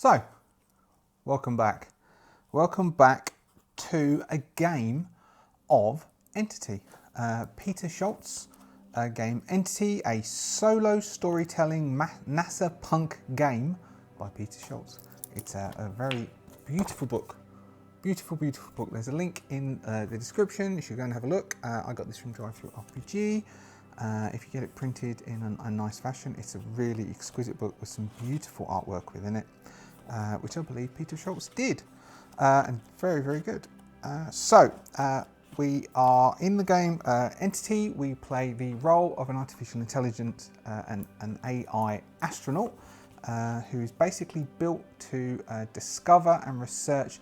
So, welcome back. Welcome back to a game of Entity. Peter Schultz game Entity, a solo storytelling NASA punk game by Peter Schultz. It's a very beautiful book. Beautiful book. There's a link in the description. You should go and have a look. I got this from DriveThruRPG. If you get it printed in a nice fashion, it's a really exquisite book with some beautiful artwork within it, which I believe Peter Schultz did, and very, very good. We are in the game Entity. We play the role of an artificial intelligence and an AI astronaut who is basically built to discover and research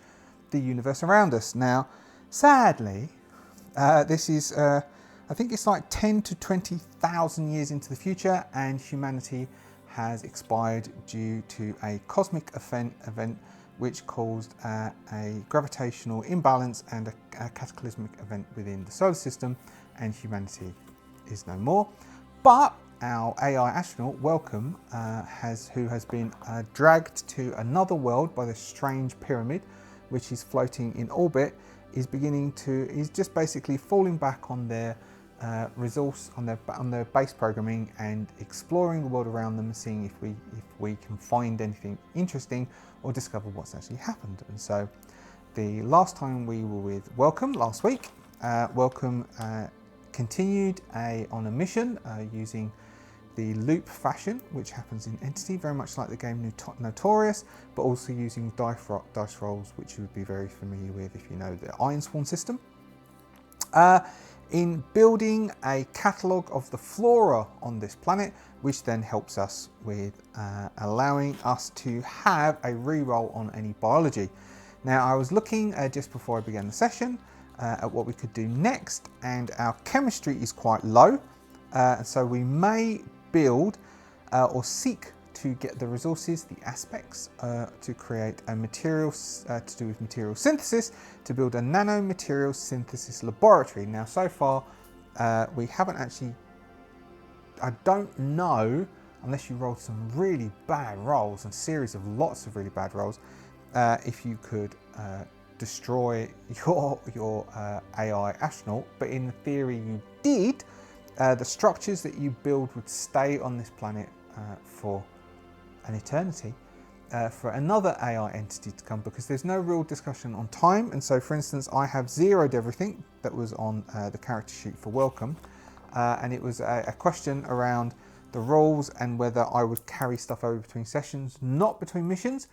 the universe around us. Now, sadly, this is I think it's like 10 to 20,000 years into the future, and humanity has expired due to a cosmic event which caused a gravitational imbalance and a cataclysmic event within the solar system, and humanity is no more. But our AI astronaut, Welcome, who has been dragged to another world by this strange pyramid, which is floating in orbit, is just basically falling back on their resource, on their base programming, and exploring the world around them and seeing if we can find anything interesting or discover what's actually happened. And so the last time we were with Welcome last week, Welcome continued on a mission using the loop fashion, which happens in Entity, very much like the game Notorious, but also using dice rolls, which you would be very familiar with if you know the Iron Sworn system. In building a catalogue of the flora on this planet, which then helps us with allowing us to have a reroll on any biology. Now, I was looking just before I began the session at what we could do next, and our chemistry is quite low, so we may build or seek to get the resources, the aspects, to create a material to do with material synthesis, to build a nanomaterial synthesis laboratory. Now, so far, we haven't actually, I don't know, unless you rolled some really bad rolls, and series of lots of really bad rolls, if you could destroy your AI astronaut, but in theory you did. The structures that you build would stay on this planet for an eternity, for another AI entity to come, because there's no real discussion on time. And so, for instance, I have zeroed everything that was on the character sheet for Welcome, and it was a question around the roles and whether I would carry stuff over between sessions, not between missions,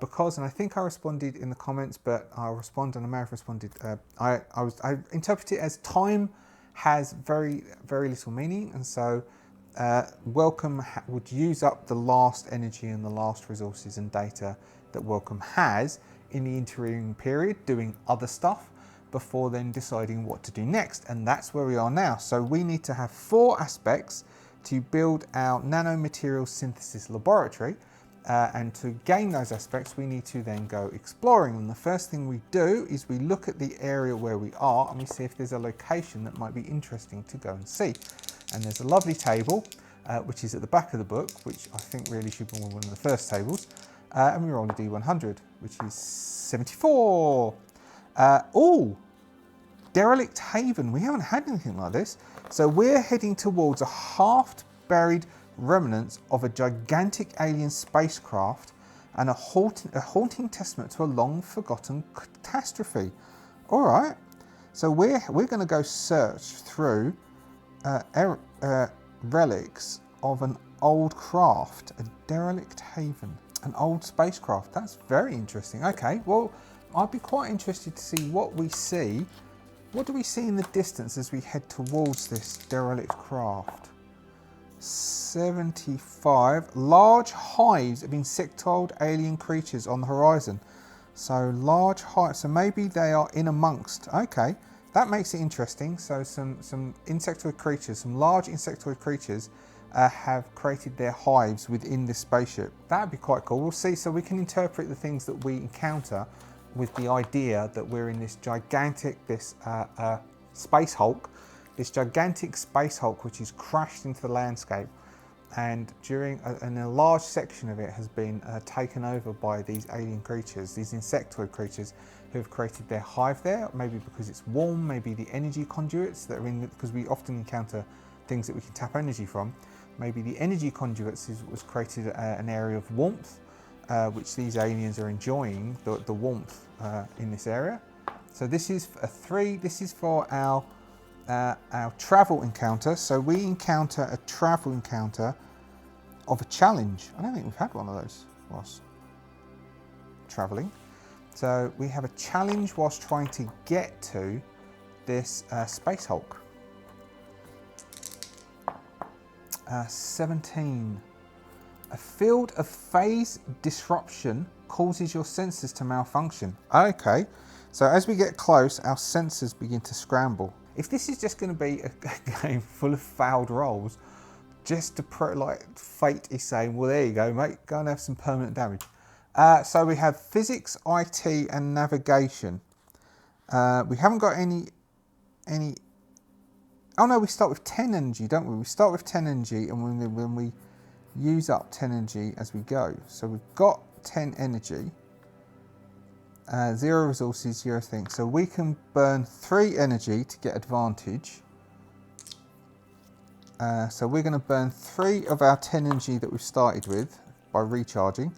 because, and I think I responded in the comments, but I'll respond, and I may have responded, I interpret it as time has very, very little meaning, and so Welcome would use up the last energy and the last resources and data that Welcome has in the interim period, doing other stuff before then deciding what to do next. And that's where we are now. So we need to have 4 aspects to build our nanomaterial synthesis laboratory. And to gain those aspects, we need to then go exploring. And the first thing we do is we look at the area where we are and we see if there's a location that might be interesting to go and see. And there's a lovely table, which is at the back of the book, which I think really should be one of the first tables. And we roll a D100, which is 74. Derelict Haven. We haven't had anything like this. So we're heading towards a half-buried remnants of a gigantic alien spacecraft and a haunting testament to a long-forgotten catastrophe. All right, so we're going to go search through relics of an old craft, a derelict haven, an old spacecraft. That's very interesting. Okay, well, I'd be quite interested to see what we see. What do we see in the distance as we head towards this derelict craft? 75 large hives of insectoid alien creatures on the horizon. So large hives, so maybe they are in amongst. Okay, that makes it interesting. So some insectoid creatures, some large insectoid creatures have created their hives within this spaceship. That'd be quite cool. We'll see. So we can interpret the things that we encounter with the idea that we're in this gigantic, space hulk, this gigantic space hulk which is crashed into the landscape, and and a large section of it has been taken over by these alien creatures, these insectoid creatures who have created their hive there, maybe because it's warm, maybe the energy conduits that are in, because we often encounter things that we can tap energy from. Maybe the energy conduits was created an area of warmth, which these aliens are enjoying, the warmth in this area. So this is this is for our travel encounter. So we encounter a travel encounter of a challenge. I don't think we've had one of those whilst traveling. So we have a challenge whilst trying to get to this Space Hulk. 17. A field of phase disruption causes your sensors to malfunction. Okay, so as we get close, our sensors begin to scramble. If this is just going to be a game full of failed rolls, just to like fate is saying, well, there you go, mate, go and have some permanent damage. So we have physics, IT, and navigation. We haven't got any. Oh no, we start with 10 energy, don't we? We start with 10 energy, and when we use up 10 energy as we go. So we've got 10 energy, 0 resources, 0 things. So we can burn 3 energy to get advantage. So we're going to burn 3 of our 10 energy that we've started with by recharging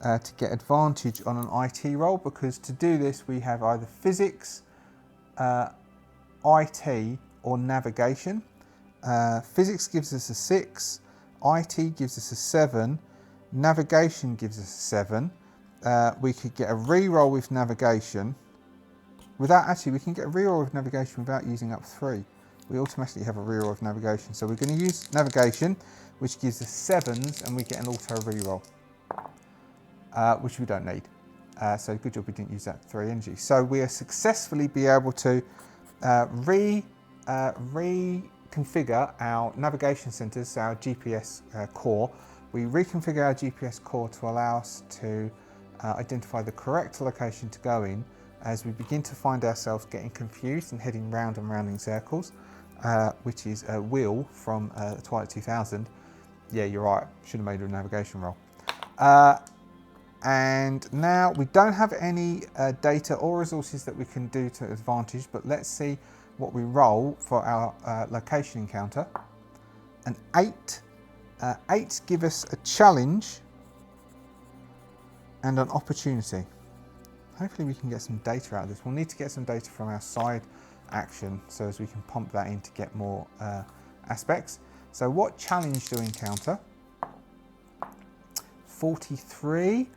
to get advantage on an IT roll, because to do this we have either physics, IT, or navigation. Physics gives us a 6, IT gives us a 7, navigation gives us a 7. We could get a reroll with navigation. We can get a reroll with navigation without using up 3. We automatically have a reroll of navigation. So we're going to use navigation, which gives us 7s, and we get an auto reroll, which we don't need. So good job we didn't use that 3 energy. So we are successfully be able to reconfigure our navigation centers, so our GPS core. We reconfigure our GPS core to allow us to identify the correct location to go in as we begin to find ourselves getting confused and heading round and round in circles, which is Will from Twilight 2000. Yeah, you're right, should have made a navigation roll. And now we don't have any data or resources that we can do to advantage, but let's see what we roll for our location encounter. An 8. 8 give us a challenge and an opportunity. Hopefully we can get some data out of this. We'll need to get some data from our side action so as we can pump that in to get more aspects. So what challenge do we encounter? 43.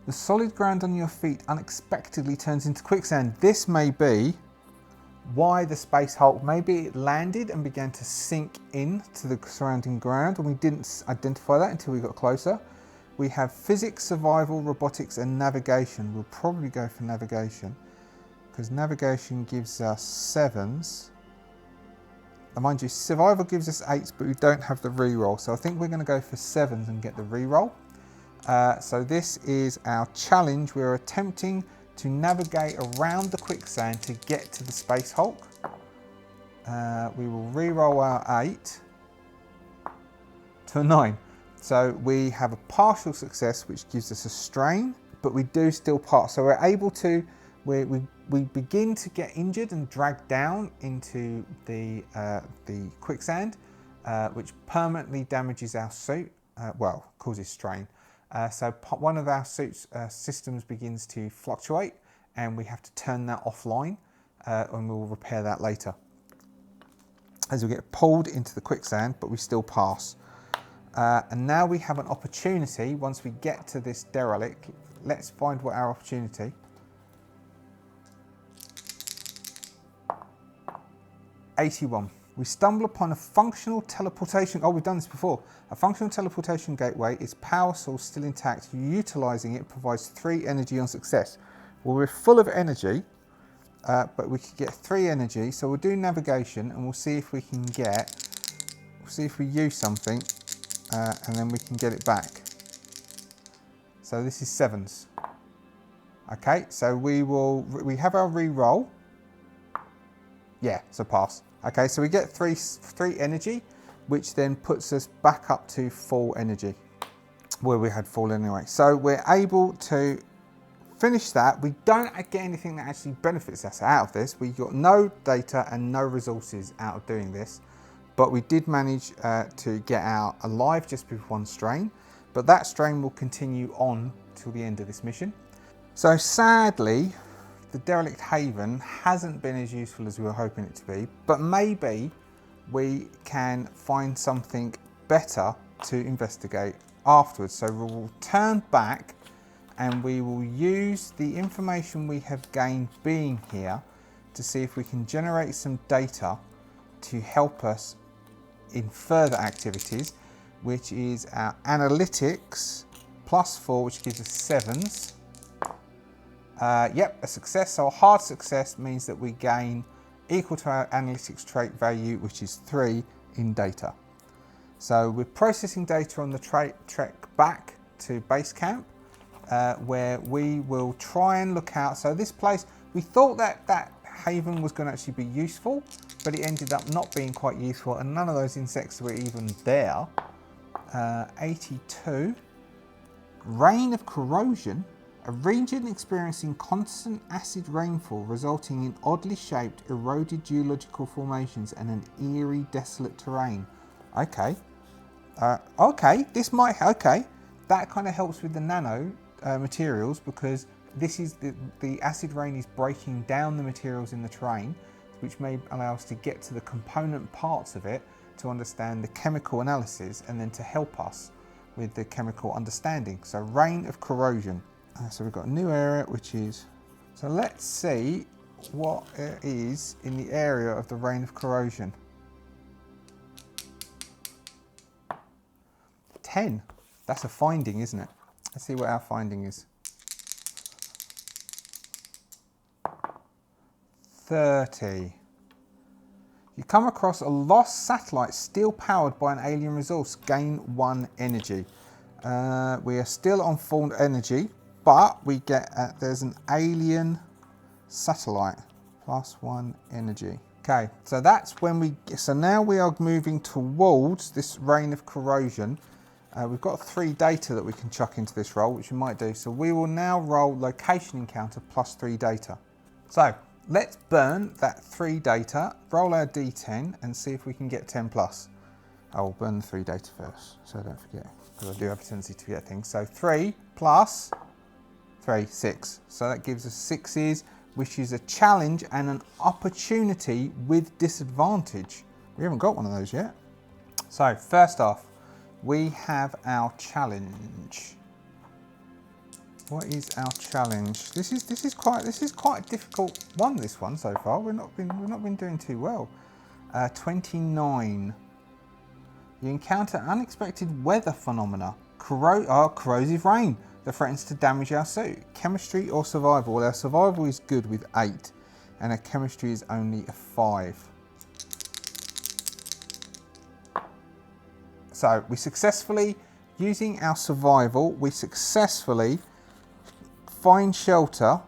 The solid ground on your feet unexpectedly turns into quicksand. This may be why the Space Hulk, maybe it landed and began to sink in to the surrounding ground, and we didn't identify that until we got closer. We have physics, survival, robotics, and navigation. We'll probably go for navigation because navigation gives us 7s. And mind you, survival gives us 8s, but we don't have the reroll. So I think we're going to go for 7s and get the reroll. So this is our challenge. We're attempting to navigate around the quicksand to get to the Space Hulk. We will re-roll our 8 to a 9. So we have a partial success, which gives us a strain, but we do still pass. So we're able to, we begin to get injured and dragged down into the quicksand, which permanently damages our suit, well, causes strain. So one of our suit's systems begins to fluctuate, and we have to turn that offline, and we'll repair that later as we get pulled into the quicksand, but we still pass. And now we have an opportunity. Once we get to this derelict, let's find what our opportunity. 81. We stumble upon a functional teleportation. Oh, we've done this before. A functional teleportation gateway. Its power source still intact. Utilising it provides 3 energy on success. Well, we're full of energy, but we could get 3 energy. So we'll do navigation, and we'll see if we can get. We'll see if we use something, and then we can get it back. So this is 7s. Okay, so we have our re-roll. Yeah, so pass. Okay, so we get 3 energy. which then puts us back up to full energy, where we had full anyway. So we're able to finish that. We don't get anything that actually benefits us out of this. We got no data and no resources out of doing this, but we did manage to get out alive just with one strain, but that strain will continue on till the end of this mission. So sadly, the derelict haven hasn't been as useful as we were hoping it to be, but maybe we can find something better to investigate afterwards. So we'll turn back and we will use the information we have gained being here to see if we can generate some data to help us in further activities, which is our analytics +4, which gives us 7s. Yep, a success. So a hard success means that we gain equal to our analytics trait value, which is 3 in data. So we're processing data on the trek back to base camp, where we will try and look out. So this place, we thought that haven was going to actually be useful, but it ended up not being quite useful, and none of those insects were even there. 82. Rain of corrosion. A region experiencing constant acid rainfall resulting in oddly shaped, eroded geological formations and an eerie, desolate terrain. Okay. Okay, this might... Okay. That kind of helps with the nano materials, because this is the acid rain is breaking down the materials in the terrain, which may allow us to get to the component parts of it to understand the chemical analysis and then to help us with the chemical understanding. So rain of corrosion. So we've got a new area, which is... So let's see what it is in the area of the rain of corrosion. 10. That's a finding, isn't it? Let's see what our finding is. 30. You come across a lost satellite still powered by an alien resource. Gain 1 energy. We are still on full energy, but we get there's an alien satellite +1 energy. Okay, so that's when so now we are moving towards this rain of corrosion. We've got 3 data that we can chuck into this roll, which we might do. So we will now roll location encounter +3 data. So let's burn that 3 data, roll our D10 and see if we can get 10 plus. I'll burn the 3 data first, so I don't forget, because I do have a tendency to forget things. So 3 plus 3, 6. So that gives us 6s, which is a challenge and an opportunity with disadvantage. We haven't got one of those yet. So first off, we have our challenge. What is our challenge? This is quite a difficult one. This one so far. We've not been doing too well. 29. You encounter unexpected weather phenomena. Corrosive rain that threatens to damage our suit. Chemistry or survival? Well, our survival is good with 8, and our chemistry is only a 5. So we successfully, using our survival, we successfully find shelter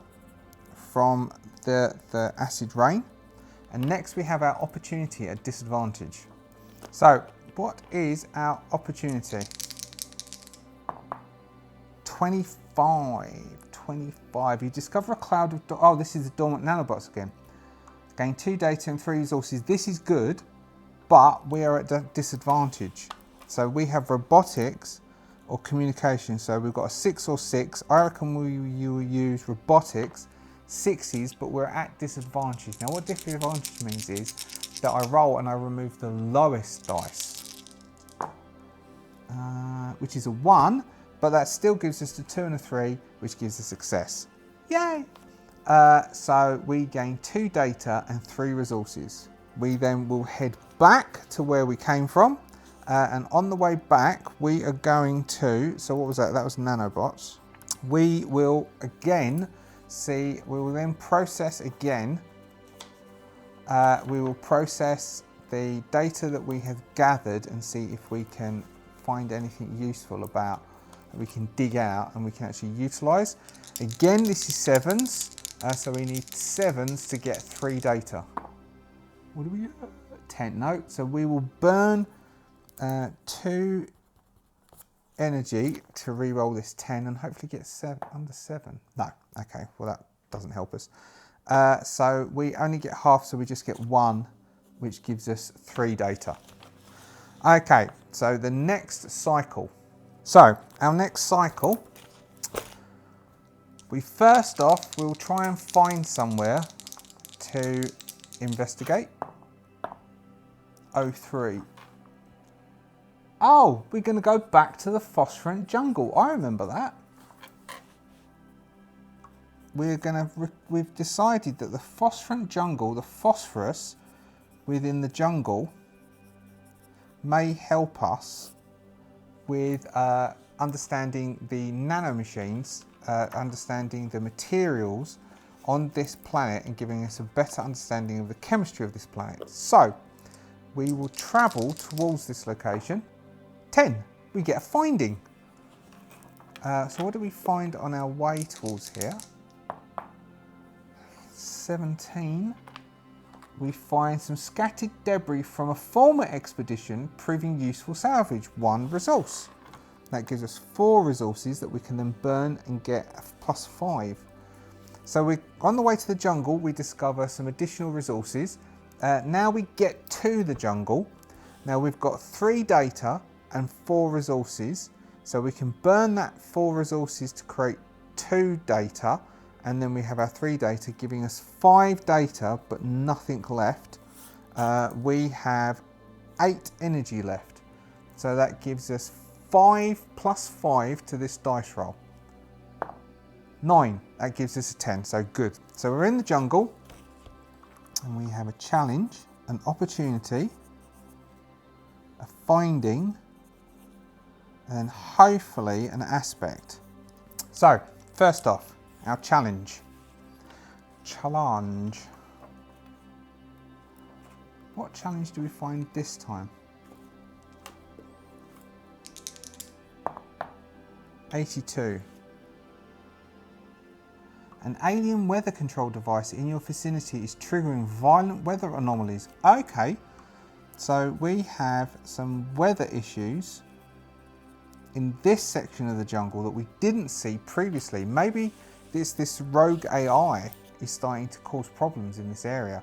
from the acid rain. And next we have our opportunity at disadvantage. So what is our opportunity? 25. 25. You discover a cloud of... Oh, this is the dormant nanobots again. Gain 2 data and 3 resources. This is good, but we are at disadvantage. So we have robotics or communication. So we've got a 6 or 6. I reckon you will use robotics, 6s, but we're at disadvantage. Now what disadvantage means is that I roll and I remove the lowest dice, which is a 1, but that still gives us a 2 and a 3, which gives a success. Yay! So we gain 2 data and 3 resources. We then will head back to where we came from. And on the way back, we are going to, so what was that? That was nanobots. We will again see, we will then process again. We will process the data that we have gathered and see if we can find anything useful about that we can dig out and we can actually utilize. Again, this is 7s, so we need 7s to get 3 data. What do we get? 10, no, so we will burn 2 energy to re-roll this 10 and hopefully get under 7. No, okay, well that doesn't help us. So we only get half, so we just get 1, which gives us 3 data. Okay, so the next cycle. So our next cycle, we'll try and find somewhere to investigate. 03. Oh, we're going to go back to the phosphorant jungle. I remember that. We've decided that the phosphorant jungle, the phosphorus within the jungle, may help us with understanding the nanomachines, understanding the materials on this planet and giving us a better understanding of the chemistry of this planet. So we will travel towards this location. 10, we get a finding. So what do we find on our way towards here? 17, we find some scattered debris from a former expedition proving useful salvage, 1 resource. That gives us 4 resources that we can then burn and get +5. So we're on the way to the jungle, we discover some additional resources. Now we get to the jungle. Now we've got 3 data and 4 resources. So we can burn that 4 resources to create 2 data. And then we have our 3 data giving us 5 data, but nothing left. We have 8 energy left. So that gives us 5 + 5 to this dice roll. 9, that gives us a 10, so good. So we're in the jungle and we have a challenge, an opportunity, a finding, and then hopefully an aspect. So first off, our challenge. Challenge. What challenge do we find this time? 82. An alien weather control device in your vicinity is triggering violent weather anomalies. Okay, so we have some weather issues in this section of the jungle that we didn't see previously. Maybe this rogue AI is starting to cause problems in this area.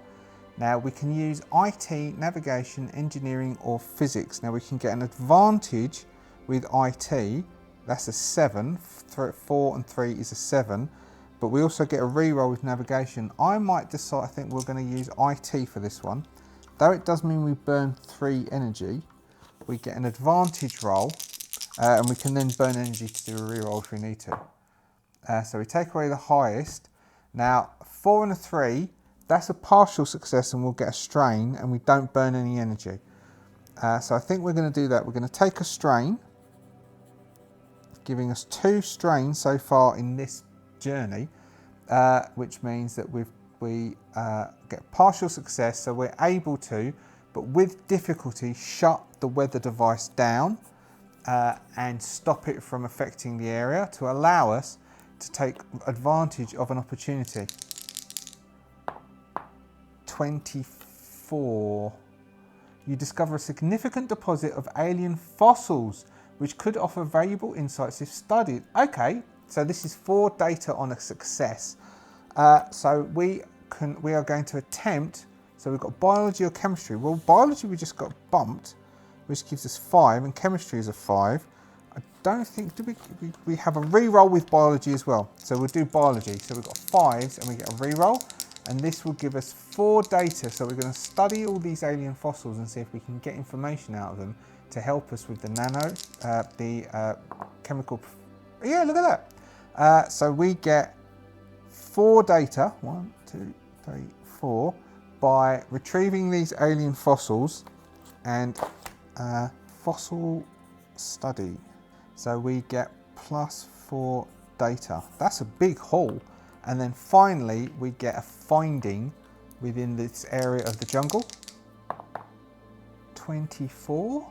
Now we can use IT, navigation, engineering or physics. Now we can get an advantage with IT, that's a 7, 4 and 3 is a 7, but we also get a reroll with navigation. I might decide, I think we're going to use IT for this one. Though it does mean we burn 3 energy, we get an advantage roll and we can then burn energy to do a reroll if we need to. So we take away the highest. Now 4 and a 3, that's a partial success and we'll get a strain and we don't burn any energy. So I think we're going to do that. We're going to take a strain, giving us 2 strains so far in this journey, which means that we get partial success, so we're able to, but with difficulty, shut the weather device down and stop it from affecting the area to allow us to take advantage of an opportunity. 24. You discover a significant deposit of alien fossils which could offer valuable insights if studied. Okay, so this is 4 data on a success. So we are going to attempt, so we've got biology or chemistry. Well, biology we just got bumped, which gives us 5, and chemistry is a 5. I don't think, we have a re-roll with biology as well. So we'll do biology. So we've got 5s and we get a re-roll, and this will give us 4 data. So we're going to study all these alien fossils and see if we can get information out of them to help us with the chemical. Yeah, look at that. So we get 4 data, 1, 2, 3, 4, by retrieving these alien fossils and fossil study. So we get +4 data. That's a big haul. And then finally, we get a finding within this area of the jungle. 24.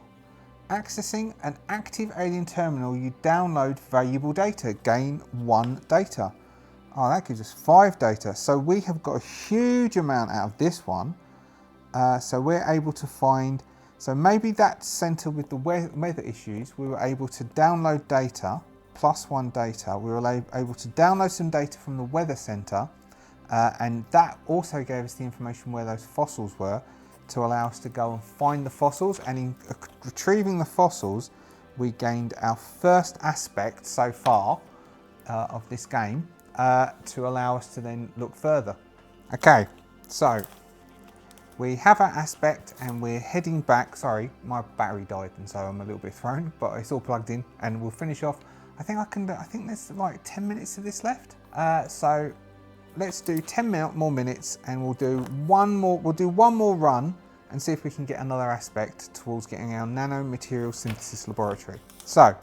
Accessing an active alien terminal, you download valuable data, gain 1 data. Oh, that gives us 5 data. So we have got a huge amount out of this one. So we're able to find So maybe that centre with the weather issues, we were able to download data, +1 data. We were able to download some data from the weather centre, and that also gave us the information where those fossils were to allow us to go and find the fossils. And in retrieving the fossils, we gained our first aspect so far of this game to allow us to then look further. Okay, so we have our aspect and we're heading back. Sorry, my battery died and so I'm a little bit thrown, but it's all plugged in and we'll finish off. I think there's like 10 minutes of this left. So let's do 10 more minutes and we'll do one more run and see if we can get another aspect towards getting our nanomaterial synthesis laboratory. So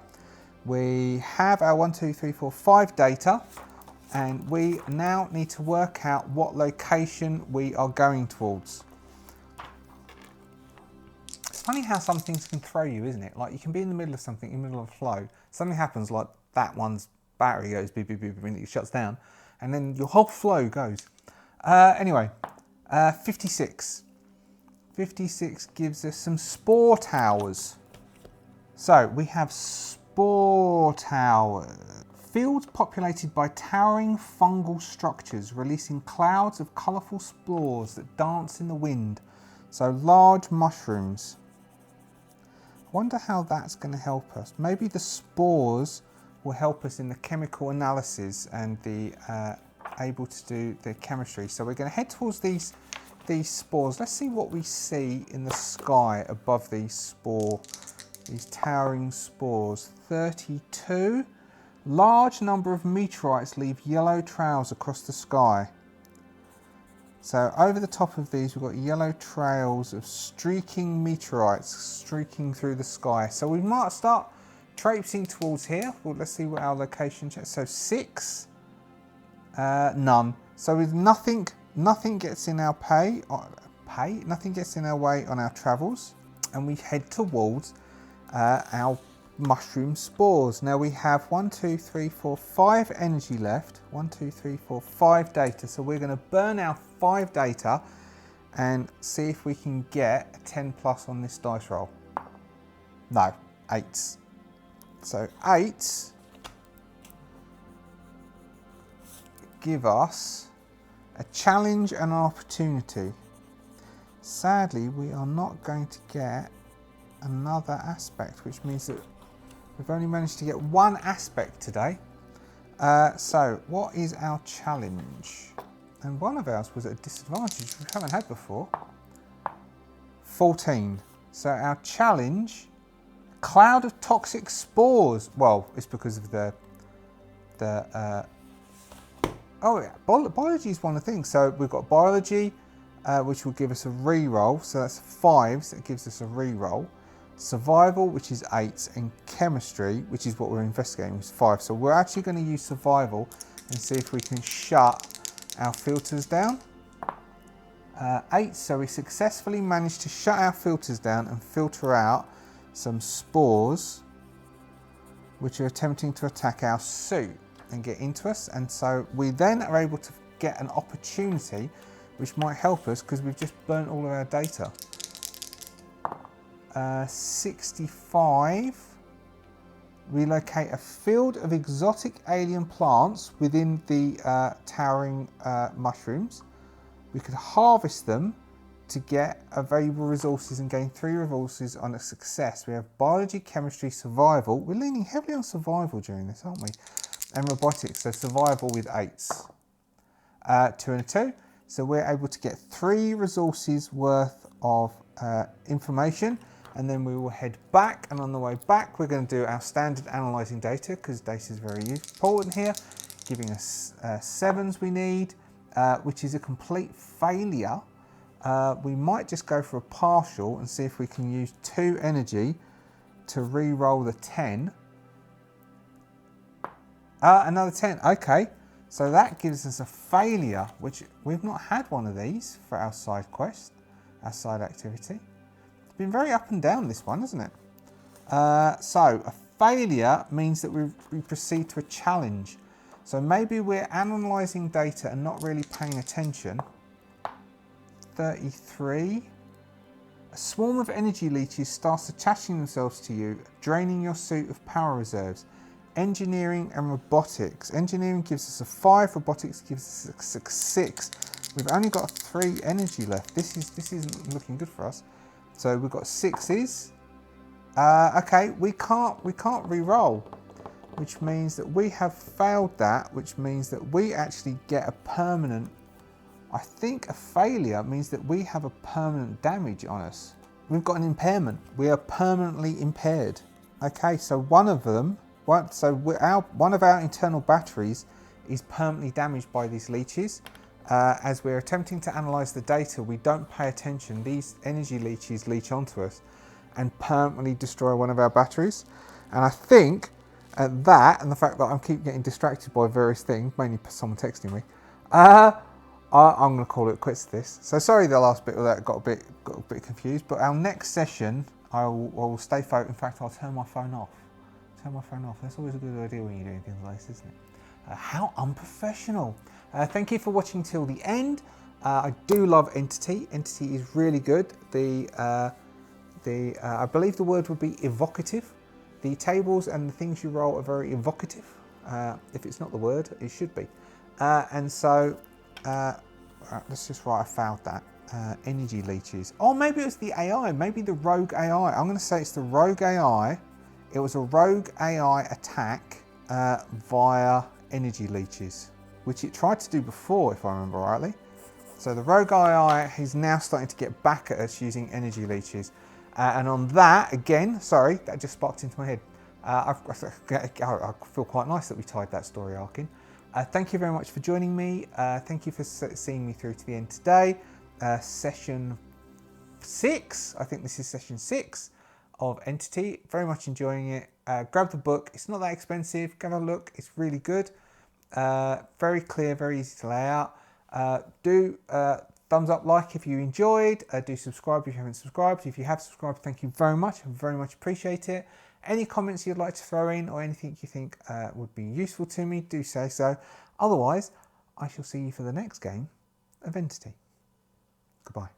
we have our 1, 2, 3, 4, 5 data, and we now need to work out what location we are going towards. It's funny how some things can throw you, isn't it? Like you can be in the middle of something, in the middle of a flow, something happens like that one's battery goes beep, beep, beep, and it shuts down, and then your whole flow goes. Anyway, 56. 56 gives us some spore towers. So we have spore towers. Fields populated by towering fungal structures releasing clouds of colourful spores that dance in the wind. So large mushrooms. I wonder how that's going to help us. Maybe the spores will help us in the chemical analysis and the able to do the chemistry. So we're going to head towards these spores. Let's see what we see in the sky above these towering spores. 32. Large number of meteorites leave yellow trails across the sky. So over the top of these, we've got yellow trails of streaking meteorites streaking through the sky. So we might start traipsing towards here. Well, let's see what our location is. So 6, none. So with nothing gets in our nothing gets in our way on our travels, and we head towards our mushroom spores. Now we have 1, 2, 3, 4, 5 energy left. 1, 2, 3, 4, 5 data. So we're going to burn our 5 data and see if we can get a 10 plus on this dice roll. No, 8s. So 8s give us a challenge and an opportunity. Sadly, we are not going to get another aspect, which means that we've only managed to get 1 aspect today. So what is our challenge? And one of ours was at a disadvantage, which we haven't had before. 14. So our challenge, cloud of toxic spores. Well, it's because of oh yeah, biology is one of the things. So we've got biology, which will give us a re-roll. So that's 5s, that gives us a re-roll. Survival, which is 8s, and chemistry, which is what we're investigating, is 5. So we're actually going to use survival and see if we can shut our filters down. 8, so we successfully managed to shut our filters down and filter out some spores which are attempting to attack our suit and get into us, and so we then are able to get an opportunity which might help us because we've just burnt all of our data. 65. Relocate a field of exotic alien plants within the towering mushrooms. We could harvest them to get available resources and gain 3 resources on a success. We have biology, chemistry, survival. We're leaning heavily on survival during this, aren't we? And robotics, so survival with 8s. 2 and a 2. So we're able to get 3 resources worth of information, and then we will head back, and on the way back we're going to do our standard analysing data, because data is very important here, giving us 7s we need, which is a complete failure. We might just go for a partial and see if we can use 2 energy to re-roll the 10. Another 10, okay. So that gives us a failure, which we've not had one of these for our side quest, our side activity. It's been very up and down, this one, hasn't it? So a failure means that we proceed to a challenge. So maybe we're analysing data and not really paying attention. 33. A swarm of energy leeches starts attaching themselves to you, draining your suit of power reserves. Engineering and robotics. Engineering gives us a 5, robotics gives us a 6. We've only got 3 energy left. This isn't looking good for us. So we've got 6s. Okay, we can't re-roll, which means that we have failed that, which means that we actually get a permanent, I think a failure means that we have a permanent damage on us. We've got an impairment. We are permanently impaired. Okay, so one of our internal batteries is permanently damaged by these leeches. As we're attempting to analyze the data, we don't pay attention. These energy leeches leech onto us and permanently destroy one of our batteries. And I think at that, and the fact that I keep getting distracted by various things, mainly someone texting me, I'm going to call it quits to this. So sorry the last bit of that got a bit confused, but our next session, I will stay focused. In fact, I'll turn my phone off. That's always a good idea when you're doing things like this, isn't it? How unprofessional. Thank you for watching till the end. I do love Entity. Entity is really good. I believe the word would be evocative. The tables and the things you roll are very evocative. If it's not the word, it should be. And so, let's just write, I fouled that. Energy leeches. Oh, maybe it was the AI, maybe the rogue AI. I'm going to say it's the rogue AI. It was a rogue AI attack via energy leeches, which it tried to do before, if I remember rightly. So the rogue AI is now starting to get back at us using energy leeches. And on that, again, sorry, that just sparked into my head. I feel quite nice that we tied that story arc in. Thank you very much for joining me. Thank you for seeing me through to the end today. Session 6, I think this is session 6 of Entity. Very much enjoying it. Grab the book. It's not that expensive. Go have a look. It's really good. Very clear, very easy to lay out. Do thumbs up, like if you enjoyed. Do subscribe if you haven't subscribed. If you have subscribed, thank you very much. I very much appreciate it. Any comments you'd like to throw in or anything you think would be useful to me, do say so. Otherwise, I shall see you for the next game of Entity. Goodbye.